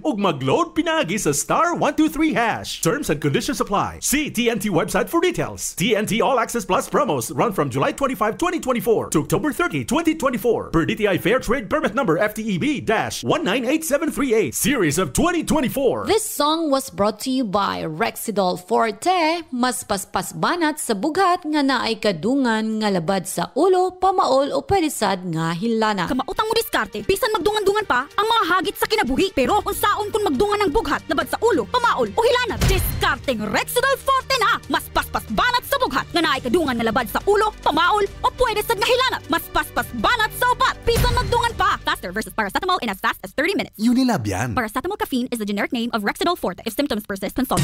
ug mag-load pinagi sa *123#. Terms and conditions apply. See TNT website for details. TNT All Access Plus promos run from July 25, 2024 to October 30, 2024 per DTI Fair Trade Permit number FTEB-198738 series of 2024. This song was brought to you by Rexidol Forte, mas paspas banat sa bugat nga naay kadungan nga labad sa ulo, pamaol o pelisad nga hilana. Kamautang mo diskarte, bisan magdungan-dungan pa ang mga hagit sa kinabuhi. Pero unsaon kung magdungan ng bughat labad sa ulo, pamaol o hilana, diskarteng Rexidol Forte na mas paspas banat sa bughat nga naay kadungan nga labad sa ulo, pamaol o pwede sad nga hilana, mas paspas banat sa upat, bisan magdungan pa. Faster versus paracetamol in as fast as 30 minutes. Unilab yan. Paracetamol caffeine is the generic name of Rexidol Forte. If symptoms persist, consult.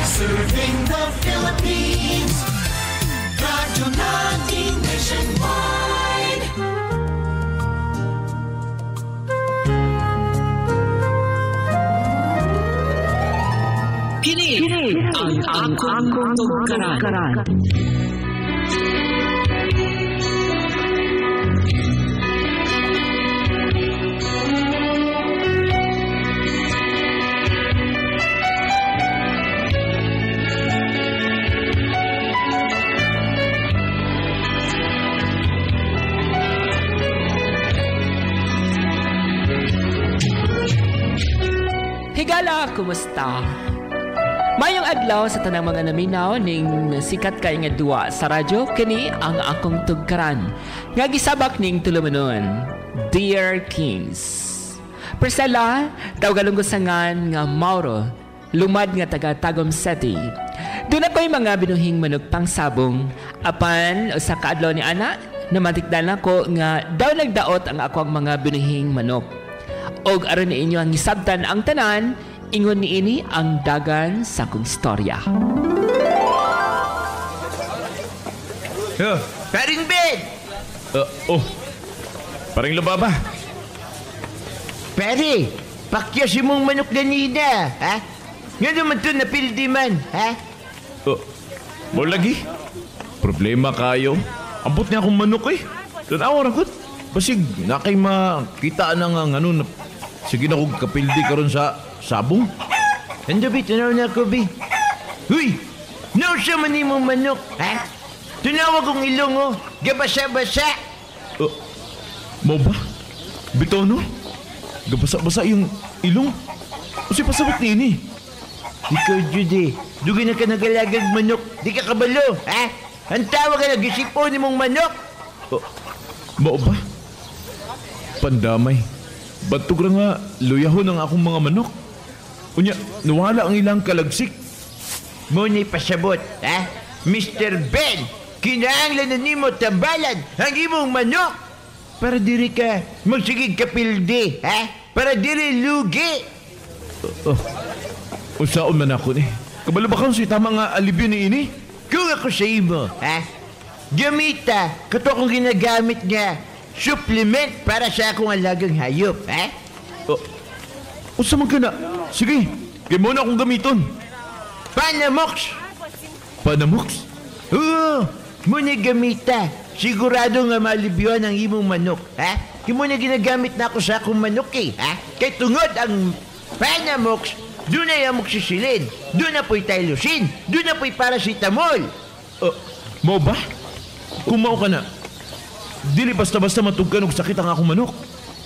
Serving the Philippines, radyo natin nationwide. Kini ang Angkong Tugkaran. Higala, kumusta? Mayong adlaw sa tanang mga naminaw ning sikat kay nga duwa sa radyo kini ang akong tugkaran. Nga gisabak ning tulumanon, Dear Kings. Persela, tawgalong gusangan nga Mauro, lumad nga taga Tagum City. Doon ako'y mga binuhing manok pang sabong, apan sa kaadlaw ni ana, namatikdan ako nga daw nagdaot ang ako ang mga binuhing manok. Og aron ni inyo ang isabtan ang tanan, ingon ni ini ang dagan sa kong istorya. Paring Ben! Paring Lubaba. Pare, pakyas mong manok ganina, ha? Nga naman ito napildi man, ha? Mo lagi? Problema kayo. Ambot niya akong manok eh. Tanawa rakot. Basig, nakay makita na nga ano, sige na kong kapildi karon sa sabong. Ando, tanaw na ako, Bi. Huy! Nausa man mong manok, ha? Tunawag kong ilong, oh. Gabasa-basa. Mo ba? Bitono? Gabasa-basa yung ilong? Kasi pasabot ni ini. Ikaw, Judy. Dugi na ka nagalagag manok. Di ka kabalo, ha? Ang tawag ka nag-isipo ni mong manok. Mo ba? Pandamay. Batog ra nga luyahon ang akong mga manok. Unya, nawala ang ilang kalagsik. Muna'y pasabot, ha? Mr. Ben, kinahanglan na nimo tambalan ang imong manok. Para diri ka magsigig kapildi, ha? Para diri lugi. Usaon man ako ni. Kabalo ba kang si tama nga alibyo ni ini? Kung ako sa imo, ha? Gamita, kato akong ginagamit nga supplement para sa akong alagang hayop, ha? Usa man ka na? Sige, kaya mo na akong gamiton. Panamox! Panamox? Oo, muna gamita. Sigurado nga malibyon ang imong manok, ha? Kaya muna ginagamit na ako sa akong manok, eh, ha? Kaya tungod ang Panamox, doon ay amoxicillin, doon na po'y tylosin, doon na po'y paracetamol. Mo ba? Kung mao ka na, dili basta-basta matugkan og sakit ang akong manok.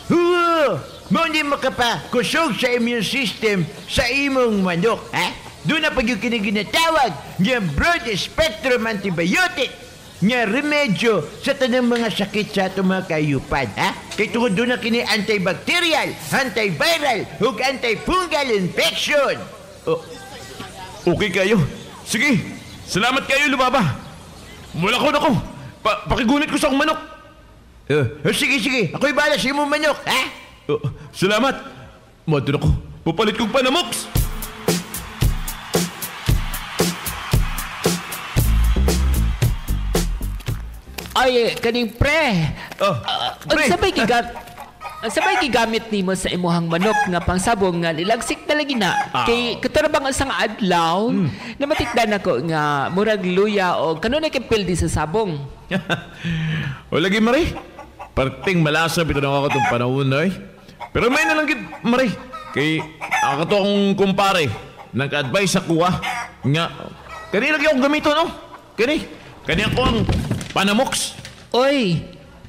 Oo! Mo hindi makapa kusog sa immune system sa imong manok, ha? Doon na pag yung kiniginatawag nga broad spectrum antibiotic nga remedyo sa tanang mga sakit sa itong mga kayupan, ha? Kaya tungod doon na kini antibacterial, antiviral, ug antifungal infection. Okay kayo. Sige, salamat kayo, Lubaba. Mula ko na ko. Pakigunit ko sa akong manok. Sige. Ako'y bahala sa imong manok, ha? Salamat. Madun ako. Pupalit kong Panamox. Ay, kaning pre. Pre. Sabay gigamit nimo sa imuhang manok nga pangsabong nga lilagsik talaga na. Kay katarabang isang adlaw na matikdan ako nga murag luya o kanunay kay pildi sa sabong. O lagi, Maray. Parting malasa bito na ako itong panahon na eh. Pero may nalanggit, Maray. Kay ako to akong kumpare. Nag-advise ako nga. Kani lagi akong gamito, no? Kani ako ang Panamox. Oy,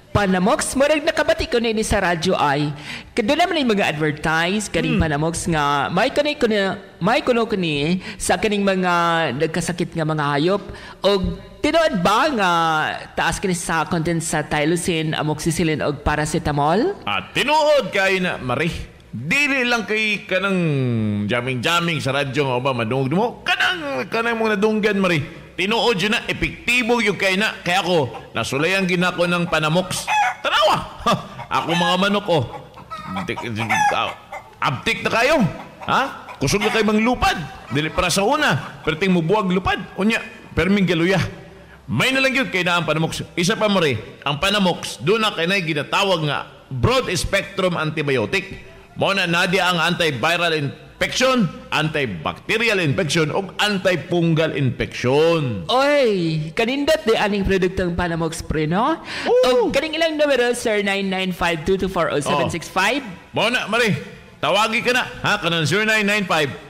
Panamox, murag nakabati ko na ini sa radyo ay. Kado naman yung mga advertise kaning Panamox nga may kuno kani sa kaning mga nagkasakit nga mga hayop og tinuod ba nga taas kini sa content sa Tylosin, amoxicillin og paracetamol? At tinuod kay na Mari. Dili lang kay kanang jamming sa radyo nga ba madungog mo. Kanang mga nadunggan Mari. Tinuod yun na, epektibo yung kay na. Kaya ako, nasulayan ginako ng Panamox. Tanawa! Ako mga manok, abtik na kayo. Ha? Kusog na kayo mang lupad. Dili para sa una. Perting mubuwag lupad. Unya, perming galuya. May na lang yun kay na ang Panamox. Isa pa Mari, ang Panamox, doon na kay na ginatawag nga broad spectrum antibiotic. Muna nadia ang antiviral infection, antibacterial infection o antifungal infection. Oy, kanindot di aning produktong Panamox pre, no? O kaning ilang numero, sir, 995-224-0765? Muna, Mari, tawagi ka na. Ha? Kanang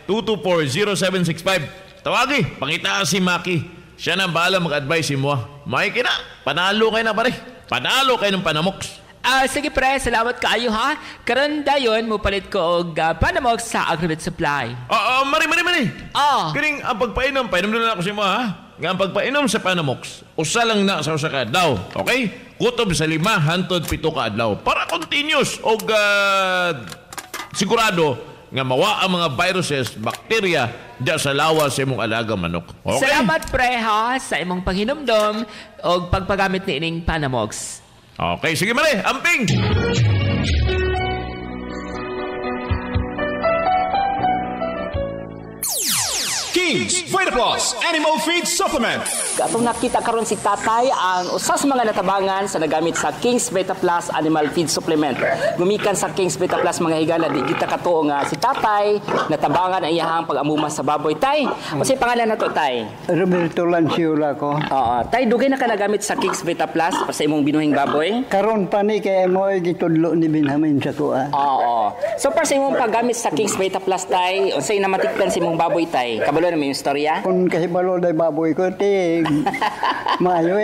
0995-224-0765. Tawagi, pangita si Maki. Siya na bahala mag-advise mo. May kina, panalo kayo na, Mari. Panalo kayo ng Panamox. Sige pre, salamat kaayo ha. Karon dayon mo palit ko og Panamox sa Agrivet Supply. Mari. Ah. Kining ang pagpainom na ako sa mo ha. Nga ang pagpainom sa Panamox, usa lang na sa usa ka adlaw. Okay? Kutob sa 5 hangtod 7 ka adlaw para continuous og sigurado nga mawa ang mga viruses, bakterya diya sa lawas sa imong alagang manok. Okay? Salamat pre ha sa imong panghinumdom og pagpagamit ni ining Panamox. Okay, sige Mari, amping! King's VitaPlus Animal Feed Supplement. Atong nakita karon si Tatay ang usas mga natabangan sa nagamit sa King's VitaPlus Animal Feed Supplement. Gumikan sa King's VitaPlus mga higala di kita katuo nga si Tatay natabangan ang iyahang pag-amuma sa baboy. Tay, unsay pangalan nato Tay? Roberto Lanciula ko. Oo, Tay dugay na ka nagamit sa King's VitaPlus para sa imong binuhing baboy? Karon pa ni kay mo gitudlo ni Benjamin sa kuha. Oo. So para sa imong paggamit sa King's VitaPlus Tay, unsay namatikdan sa imong baboy Tay? Kabalo na may istorya? Kung kahibalo day baboy ko ti mayo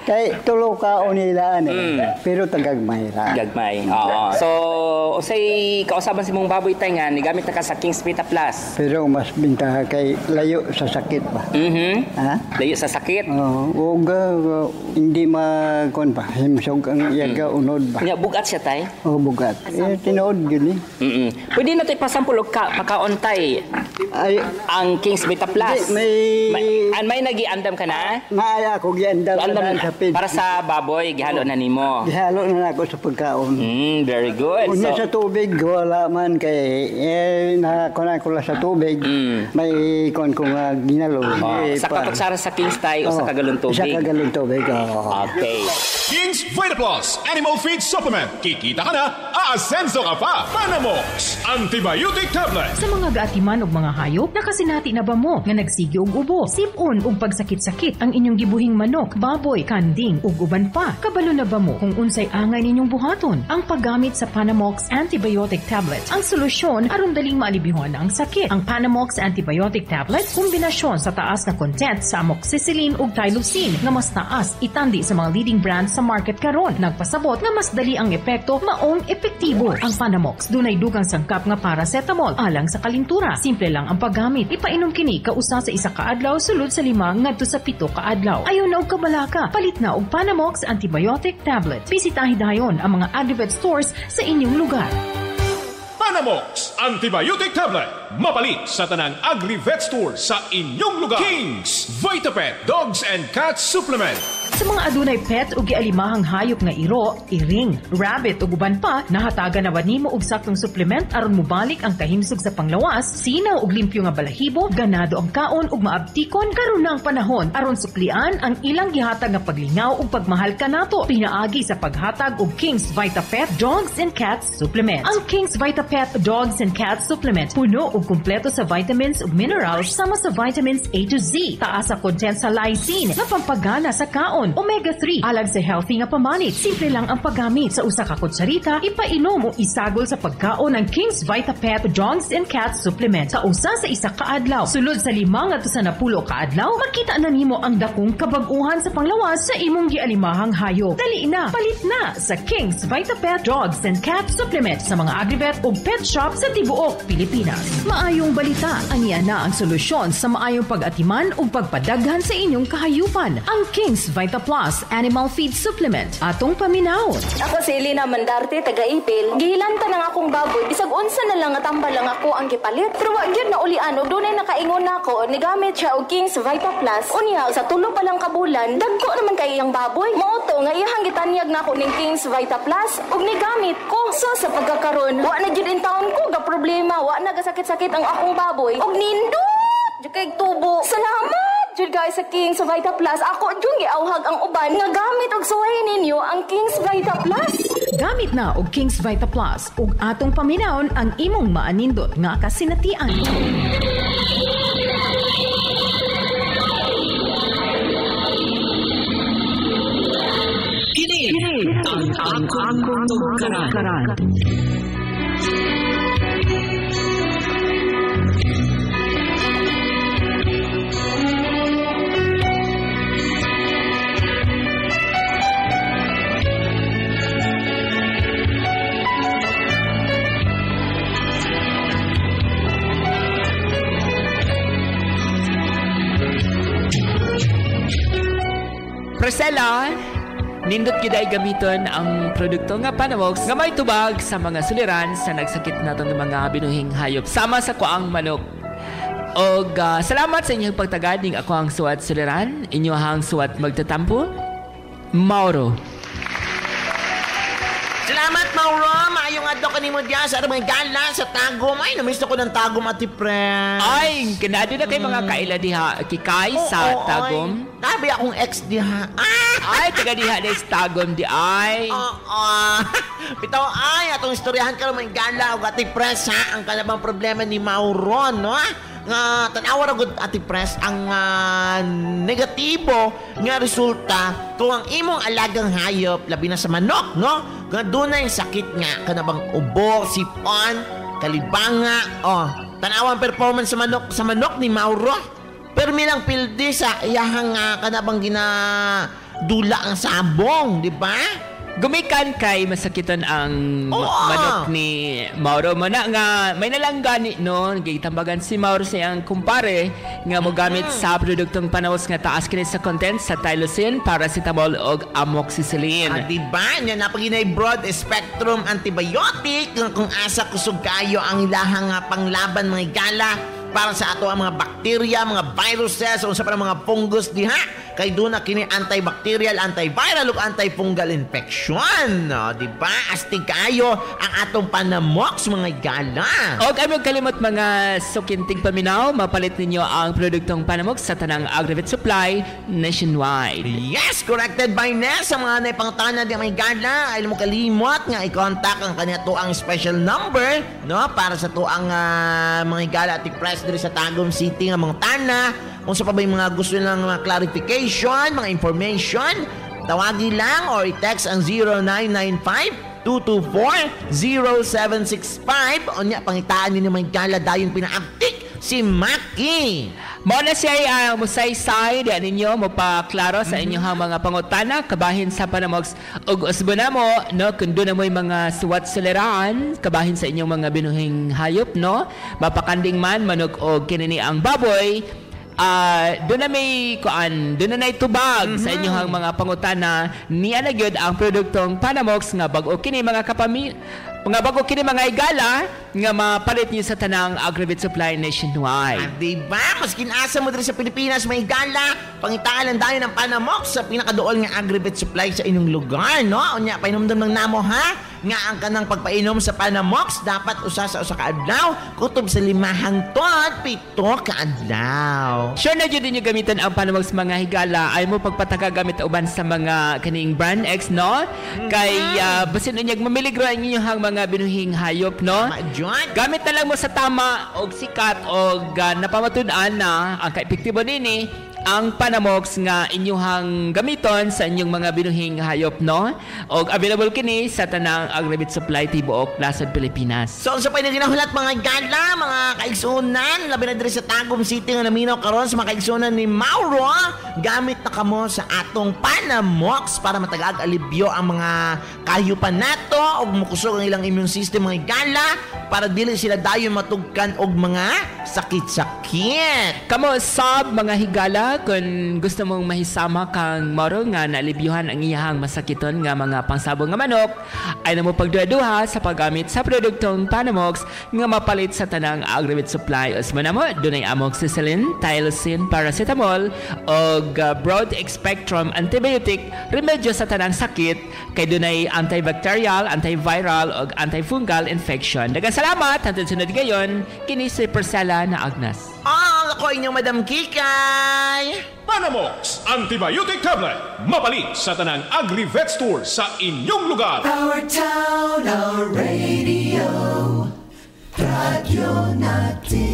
kay tulo ka unilaan pero tagagmay ra. Gagmay. Oo. So usay kausaban si mong baboy Tay nga nigamit na ka sa King's VitaPlus. Pero mas bintaha kay layo sa sakit ba. Ha? Layo sa sakit. Oo. Hindi makon pa himsog ang iyaga unod ba. Nya bugat siya Tay? Bugat. Tinuod yun Pwede na tayo pasampul og pakaon Tay. Ay ang King's VitaPlus. May nagiandam ka na? Maaya ko giandam sa para sa baboy gihalo na nimo. Gihalo na ako sa pagkaon. Very good. Unya sa tubig wala man kay nakakuna ko sa tubig. May kon ko nga ginalo. Sa kapagsara sa King's Tay o sa kagalon tubig. Sa kagalon tubig. Okay. King's VitaPlus Animal Feed Supplement. Kikita ka na, aasenso ka pa. Panamox Antibiotic Tablet. Sa mga gaatiman og mga hayop, nakasinati na ba mo nga nagsigi og ubo, sipon ug pagsakit-sakit ang inyong gibuhing manok, baboy, kanding ug uban pa? Kabalo na ba mo kung unsay angay ninyong buhaton? Ang paggamit sa Panamox Antibiotic Tablet ang solusyon aron daling maalibihon ang sakit. Ang Panamox Antibiotic Tablet kombinasyon sa taas na content sa amoxicillin ug tylosin nga mas taas itandi sa mga leading brands sa market karon. Nagpasabot nga mas dali ang epekto maong epektibo. Ang Panamox dunay dugang sangkap nga paracetamol alang sa kalintura. Simple lang ang paggamit. Ipainom kini kausa sa 1 ka adlaw sulod sa 5 ngadto sa 7 ka adlaw. Ayon na og kabalaka, palit na og Panamox Antibiotic Tablet. Bisitahi dayon ang mga Agrivet stores sa inyong lugar. Panamox Antibiotic Tablet. Mapalit sa tanang Agrivet store sa inyong lugar. King's VitaPet Dogs and Cats Supplement. Sa mga adunay pet o gialimahang hayop nga iro, iring, rabbit o guban pa, nahatagan na ba nimo og saktong supplement aron mobalik ang kahimsog sa panglawas, sinaw og limpyo nga balahibo, ganado ang kaon ug maabtikon. Karon na ang panahon aron suklian ang ilang gihatag nga paglingaw ug pagmahal kanato. Pinaagi sa paghatag og King's VitaPet Dogs and Cats Supplement. Ang King's VitaPet Dogs and Cats Supplement puno ug kumpleto sa vitamins ug minerals sama sa vitamins A to Z. Taas sa content sa lysine nga pampagana sa kaon. kalsiyon, omega-3, alag sa healthy nga pamanit. Simple lang ang paggamit. Sa usa ka kutsarita, ipainom o isagol sa pagkaon ng King's VitaPet Dogs and Cats Supplement. Sa usa sa isa ka adlaw, sulod sa 5 ngadto sa 10 ka adlaw, makita na nimo ang dakong kabag-uhan sa panglawas sa imong gialimahang hayop. Dali na, palit na sa King's VitaPet Dogs and Cats Supplement sa mga agrivet o pet shop sa tibuok Pilipinas. Maayong balita, aniya na ang solusyon sa maayong pag-atiman o pagpadaghan sa inyong kahayupan. Ang King's Vita Plus Animal Feed Supplement. Atong paminaw. Ako si Elena Mandarte, taga-Ipil. Gihilanta ng akong baboy. Bisag unsa na lang at tambal lang ako ang gipalit. Pero wag yun na ulian o dunay nakaingon na ako. Nigamit siya og King's Vita Plus. Unya, sa 3 pa lang kabulan, dagko naman kay iyang baboy. Mauto nga iyang gitanyag na ako ng King's Vita Plus ug nigamit ko. So sa pagkakaroon, wa na jud in taon ko ga problema, wa na gasakit-sakit ang akong baboy. Og nindot jud kay tubo. Salamat jud guys sa King's Vita Plus. Ako jud giawhag ang uban nga gamit og suway ninyo ang King's Vita Plus. Gamit na og King's Vita Plus ug atong paminawon ang imong maanindot nga kasinatian. Kini ang akong tugkaran. Priscilla, nindot gyud ay gamiton ang produkto nga Panamox nga may tubag sa mga suliran sa nagsakit naton ng mga binuhing hayop sama sa kuang manok. Og salamat sa inyong pagtagad ning ako ang suwat suliran, inyo hang suwat magtatampo. Mauro. Salamat, Mauro. Maayong adto kanimo diya sa mga gala sa Tagum. Ay, namisto ko ng Tagum, Ate Pres. Ay, kanado na kay mga kaila diha kikay sa Tagum. Tabi akong ex diha. Ay, taga diha na Tagum di ay. Bitaw ay, atong istoryahan ka mga gala o Ate Pres ha. Ang kalabang problema ni Mauro, no? Nga tanawa ra gud Ate Pres ang negatibo nga resulta kung ang imong alagang hayop labi na sa manok, no? Nga dunay sakit nga kanabang ubo, sipon, kalibanga, tanawa ang performance sa manok ni Mauro. Pero milang pildi sa iyahang kanabang ginadula ang sabong, di ba? Gumikan kay masakitan ang manok ni Mauro mo na nga may nalanggani no gitambagan si Mauro sa iyang kumpare nga mogamit sa produktong Panamox nga taas kini sa content sa Tylosin, paracetamol og amoxicillin. Diba? Nya napaginay broad spectrum antibiotic kung asa kusog kayo ang ilahang panglaban mga gala para sa ato ang mga bakterya, mga viruses, unsa pa mga fungus diha. Kay doon na kini antibacterial, antiviral ug antifungal infection. Di ba? Astig kayo ang atong Panamox mga gala. Og ay kalimot mga sukintig paminaw, mapalit ninyo ang produktong Panamox sa tanang Agrivet Supply nationwide. Yes, corrected by Ness. Sa mga naipangtana di mga gala, ay mo kalimot nga i-contact ang kanya to ang special number, no? Para sa to ang mga gala at i-press diri sa Tagum City nga mga tana. Kung sa pa ba yung mga gusto nilang mga clarification, mga information, tawagin lang or i-text ang 0995-224-0765 o niya pangitaan ninyo mga gala dayon pinaaktik si Maki. Muna siya musaysay di ninyo mapaklaro sa inyong mga pangutana kabahin sa Panamox ug usbo na mo no kun do na mo mga suwat suliran kabahin sa inyong mga binuhing hayop no mapakanding man manok og kinini ang baboy. Doon na may doon na itubag sa inyong mga pangutana niya na gyud ang produktong Panamox nga bag-o kini mga bago kini mga igala nga mapalit niyo sa tanang Agrivet Supply nationwide. Diba? Mas kinasa mo diri sa Pilipinas may igala, pangitaan tayo ng Panamox sa pinakadool nga Agrivet Supply sa inyong lugar, no? Unya painomdom ng namo ha nga ang kanang pagpainom sa Panamox dapat usa sa usa ka adlaw kutob sa 5 hangtod 7 ka adlaw. Sure na jud ninyo gamiton ang Panamox mga higala ay mo pagpataka gamit uban sa mga kaning brand X, no? Kay basin unyag mamiligro ang inyong mga binuhing hayop, no? Gamit na lang mo sa tama og sikat og napamatud-an na ang kaepektibo nini ang Panamox nga inyuhang gamiton sa inyong mga binuhing hayop, no? O available kini sa tanang Agri-Vet Supply tibuok Lasod, Pilipinas. So sa pwede ginahulat mga gala, mga kaigsunan, labi na diri sa Tagum City nga naminaw karon sa mga kaigsunan ni Mauro, gamit na kamo sa atong Panamox para matagag alibyo ang mga kahayupan nato o mukusog ang ilang immune system mga gala para dili sila dayon matugkan og mga sakit-sakit. Kamo sab mga higala kung gusto mong mahisama kang Mauro nga naalibyuhan ang iyahang masakiton nga mga pangsabong nga manok, ay namo pagduha-duha sa paggamit sa produktong Panamox nga mapalit sa tanang Agri-Vet Supply. Usman namo dunay amoxicillin, tylosin, paracetamol og broad spectrum antibiotic remedyo sa tanang sakit kay dunay antibacterial, antiviral og antifungal infection. Daghang salamat hangtod sunod gayon kini si Persela na Agnes. Ako inyong Madam Kikay. Panamox Antibiotic Tablet. Mapalit sa tanang Agri-Vet Store sa inyong lugar. Our town, our radio. Radyo natin.